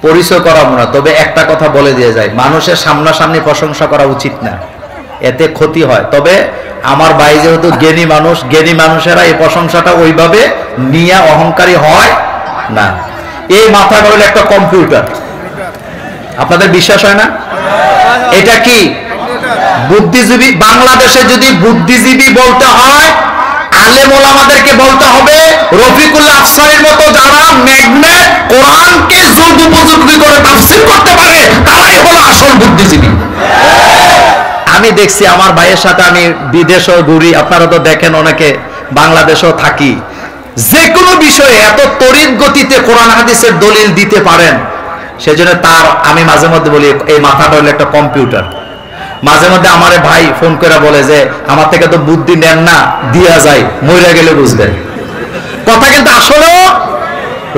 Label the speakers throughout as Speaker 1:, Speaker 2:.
Speaker 1: পরিচয় করাবো না, তবে একটা কথা বলে দিয়ে যায়, মানুষের সামনাসামনি প্রশংসা করা উচিত না, এতে ক্ষতি হয়। তবে আমার ভাই যেহেতু জ্ঞানী মানুষ, জ্ঞানী মানুষেরা এই প্রশংসাটা ওইভাবে নিয়ে অহংকারী হয় না। এই মাথাটা হলো একটা কম্পিউটার, আপনাদের বিশ্বাস হয় না? এটা কি বুদ্ধিজীবী? বাংলাদেশে যদি বুদ্ধিজীবী বলতে হয়, আলেম ওলামাদেরকে বলতে হবে রফিকুল্লাহ আফসারীর মতো যারা ম্যাগনেট কোরআনকে যুগ উপযোগী করে তাফসীর করতে পারে, তারাই হলো আসল বুদ্ধিজীবী। আমি দেখছি আমার ভাইয়ের সাথে আমি বিদেশও ঘুরি, আপনারা তো দেখেন অনেকে, বাংলাদেশেও থাকি, যে কোনো বিষয়ে এত তড়িৎ গতিতে কোরআন হাদিসের দলিল দিতে পারেন। সেজন্য তার আমি মাঝে মধ্যে বলি এই মাথাটা হলো একটা কম্পিউটার। মাঝে মধ্যে আমার ভাই ফোন করে বলে যে আমার থেকে তো বুদ্ধি নেন না, দিয়া যায়, মরে গেলে বুঝবেন কথা। কিন্তু আসলেও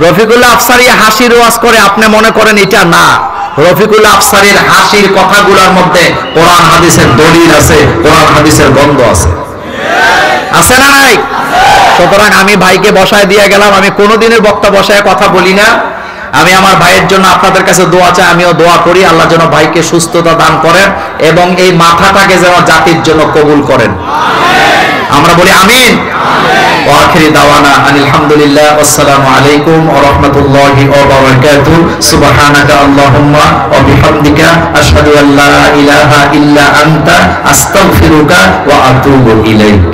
Speaker 1: রফিকুল্লাহ আফসারী হাসির ওয়াজ করে, আপনি মনে করেন এটা না। রফিকুল্লাহ আফসারীর হাসির কথাগুলোর মধ্যে কোরআন হাদিসের দলিল আছে, কোরআন হাদিসের গন্ধ আছে, আছে না নাই? সুতরাং আমি ভাইকে বসায় দিয়ে গেলাম। আমি কোনোদিনের বক্তা বসায় কথা বলি না। আমি আমার ভাইয়ের জন্য আপনাদের কাছে দোয়া চাই, আমিও দোয়া করি আল্লাহ যেন ভাইকে সুস্থতা দান করেন এবং এই মাথাটাকে যেন জাতির জন্য কবুল করেন। আমরা বলি আমিন। ওয়া আখিরি দাওয়ানা আনিল হামদুলিল্লাহ, আসসালামু আলাইকুম ওয়া রাহমাতুল্লাহি ওয়া বারাকাতুহু। সুবহানাকা আল্লাহুম্মা ওয়া বিহামদিকা আশহাদু আল্লা ইলাহা ইল্লা আনতা আস্তাগফিরুকা ওয়া আতুবু ইলাইক।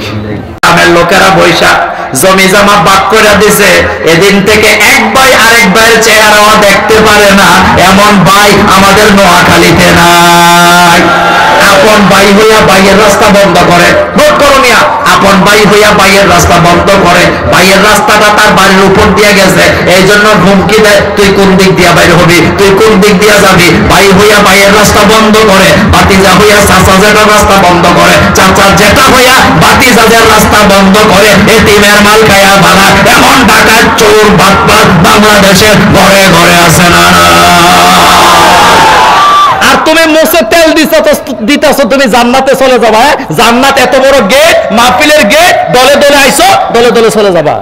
Speaker 1: আমার লোকেরা বৈশা জমি জমা ভাগ করে দিছে, এদিন থেকে এক ভাই আরেক ভাইয়ের চেহারাও দেখতে পারে না, এমন ভাই আমাদের নোয়াখালীতে নাই। আপন ভাই হইয়া ভাইয়ের রাস্তা বন্ধ করে, ভোট করো মিয়া, আপন ভাই হইয়া ভাইয়ের রাস্তা বন্ধ করে, ভাইয়ের রাস্তাটা তার বাড়ির উপর দিয়ে গেছে, এই জন্য হুমকি দেয় তুই কোন দিক দিয়া বাইর হবি, তুই কোন দিক দিয়া যাবি। ভাই হইয়া ভাইয়ের রাস্তা বন্ধ করে, ভাতিজা হইয়া চাচা জেঠার রাস্তা বন্ধ করে, চাচা জেঠা হইয়া ভাতিজাদের রাস্তা বন্ধ করে, এতিমের মাল খায়া বালা। এমন ডাকাত চোর বাটপার বাংলাদেশের ঘরে ঘরে আছে না? আর তুমি মুছে তেল দিতেছ, তুমি জান্নাতে চলে যাবা। জান্নাত এত বড় গেট, মাহফিলের গেট, দলে দলে আইছো, দলে দলে চলে যাবা।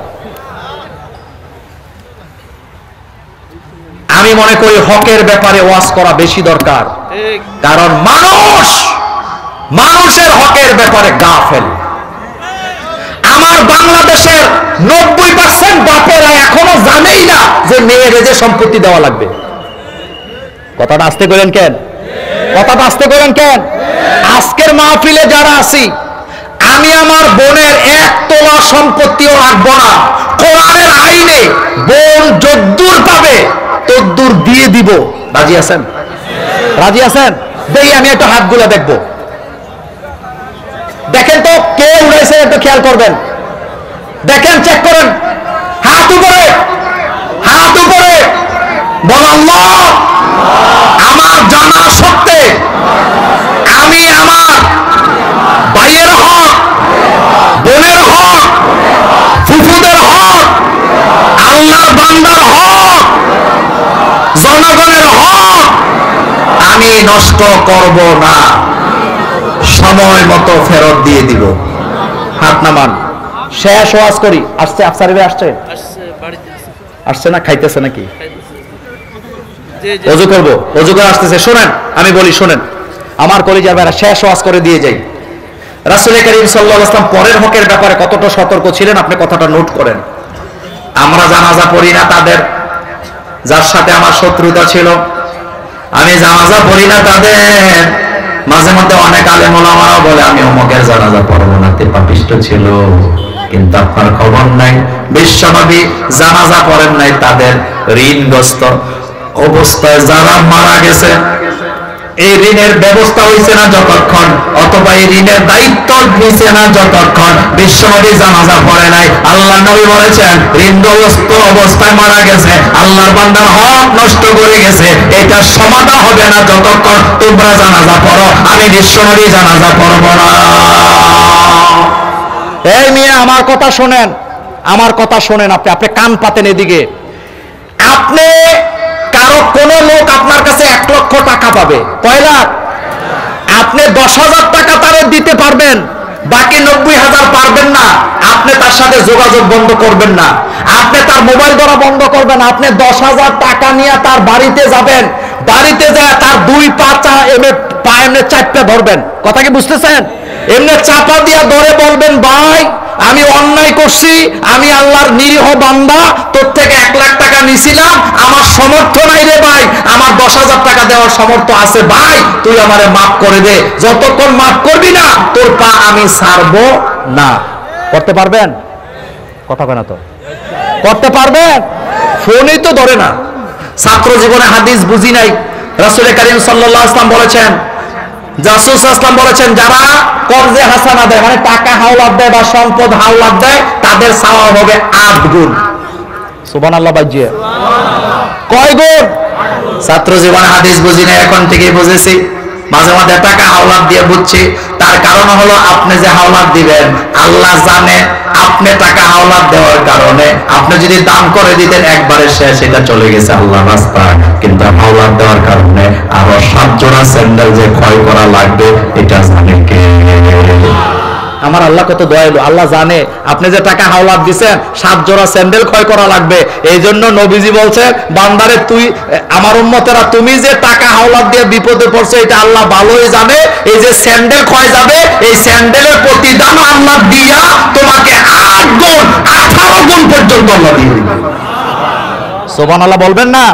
Speaker 1: আমি মনে করি হকের ব্যাপারে ওয়াজ করা বেশি দরকার, কারণ মানুষের হকের ব্যাপারে গাফেল। আমার বাংলাদেশের 90% বাপেরা এখনো জানেই না যে মেয়েরে যে সম্পত্তি দেওয়া লাগবে। কথাটা আস্তে করেন কেন? কথাটা আস্তে করেন কেন? আজকের মাহফিলে যারা আছি, আমি আমার বোনের 1 তোলা সম্পত্তিও রাখবো না। কোরআনের আইনে বোন যদ্দুর পাবে তদ্দুর দিয়ে দিব। রাজি আছেন? রাজি আছেন? দেখি আমি একটু হাতগুলো দেখবো। দেখেন তো কে উড়াইছে, একটু খেয়াল করবেন। দেখেন, চেক করেন। হাত উপরে, হাত উপরে। বল আল্লাহ। আমার জানা সত্ত্বে আমি আমার ভাইয়ের হক, বোনের হক, ফুফুদের হক, আল্লাহর বান্দার হক, জনগণের হক আমি নষ্ট করব না, সময় মতো ফেরত দিয়ে দিব। হাত নামান। শেষ ওয়াজ করি। আসছে আফসার ভাই, আসছে আসছে না? খাইতেছে নাকি? ওযু করবো, ওযু করে আসতেছে। শোনেন, আমি বলি শোনেন আমার কলিজার ভাইরা, শেষ ওয়াজ করে দিয়ে যাই। রাসূল করিম সাল্লাল্লাহু আলাইহি ওয়াসাল্লাম পরের হকের ব্যাপারে কতটা সতর্ক ছিলেন আপনি কথাটা নোট করেন। আমরা জানাজা পড়ি না তাদের যার সাথে আমার শত্রুতা ছিল, আমি জানাজা পড়ি না তাদের। মাঝে মধ্যে অনেক আলেম ওলামারা বলে আমি অমুকের জানাজা পড়বো না, তে পাপিষ্ট ছিল, কিন্তু আপনার খবর নাই বিশ্বনবী জানাজা পড়েন নাই তাদের ঋণগ্রস্ত অবস্থায় যারা মারা গেছে। এই ঋণের ব্যবস্থা হইছে না যতক্ষণ, অথবা এই ঋণের দায়িত্ব নিছে না যতক্ষণ বিশ্বনবী জানাজা পড়ে নাই। আল্লাহর নবী বলেছেন ঋণগ্রস্ত অবস্থায় মারা গেছে, আল্লাহর বান্দার হক নষ্ট করে গেছে, এটা সমাধান হবে না যতক্ষণ তোমরা জানাজা পড়ো। আমি বিশ্বনবী জানাজা পড়ব না। এই মিয়া, আমার কথা শোনেন, আমার কথা শোনেন। আপনি কান পাতেন এদিকে। আপনি কারো কোন লোক আপনার কাছে 1 লক্ষ টাকা পাবে, কয় লাখ? আপনি 10,000 টাকা তারে দিতে পারবেন, বাকি 90,000 পারবেন না, আপনি তার সাথে যোগাযোগ বন্ধ করবেন না, আপনি তার মোবাইল ধরা বন্ধ করবেন, আপনি 10,000 টাকা নিয়ে তার বাড়িতে যাবেন, বাড়িতে যায় তার 2 পা এমনি চাপটা ধরবেন। কথা কি বুঝতেছেন? এমনি চাপা দিয়া ধরে বলবেন, ভাই আমি অন্যায় করছি, আমি আল্লাহর নিরীহ বান্দা, তোর থেকে 1 লাখ টাকা নিছিলাম, আমার সামর্থ্য নাই রে ভাই, আমার 10,000 টাকা দেওয়ার সামর্থ্য আছে ভাই, তুই আমারে মাফ করে দে, যতক্ষণ মাফ করবি না তোর পা আমি ছাড়বো না। করতে পারবেন? কথা কয় না তো, করতে পারবেন? ফোনই তো ধরে না। ছাত্র জীবনে হাদিস বুঝি নাই, রাসূল কারীম সাল্লাল্লাহু আলাইহি ওয়াসাল্লাম বলেছেন, রাসূল সাল্লাল্লাহু আলাইহি ওয়াসাল্লাম বলেছেন, যারা কর্জে হাসানা দেয়, মানে টাকা হাওলাত দেয় বা সম্পদ হাওলাত দেয়, তাদের সওয়াব হবে 8 গুণ। সুবহানাল্লাহ বাজিয়ে কয় গুণ? ছাত্র জীবনে হাদিস বুঝি না, এখন থেকেই বুঝেছি। মাঝে মাঝে টাকা হাওলাত দিয়ে বুঝছি, তার কারণ হলো আপনি যে হাওলাত দিবেন আল্লাহ জানে, আপনি টাকা হাওলাত দেওয়ার কারণে আপনি যদি দান করে দিতেন একবারে শেষ, এটা চলে গেছে আল্লাহর রাস্তায়, কিন্তু হাওলাত দেওয়ার কারণে আরো 7 জোড়া স্যান্ডেল যে ক্ষয় করা লাগবে এটা জানে কে? আমার আল্লাহ কত দয়ালু, আল্লাহ জানে আপনি যে টাকা হাওলাত দিবেন 7 জোড়া স্যান্ডেল ক্ষয় করা লাগবে। এই জন্য নবীজি বলছেন, বান্দারে তুই আমার উম্মতেরা তুমি যে টাকা হাওলাত দিয়ে বিপদে পড়ছে এটা আল্লাহ ভালোই জানে, এই যে স্যান্ডেল ক্ষয় যাবে এই স্যান্ডেলের প্রতিদান আল্লাহ দিয়া তোমাকে 8 গুণ 18 গুণ পর্যন্ত আল্লাহ দিয়ে দিবে। সুবহানাল্লাহ বলবেন না?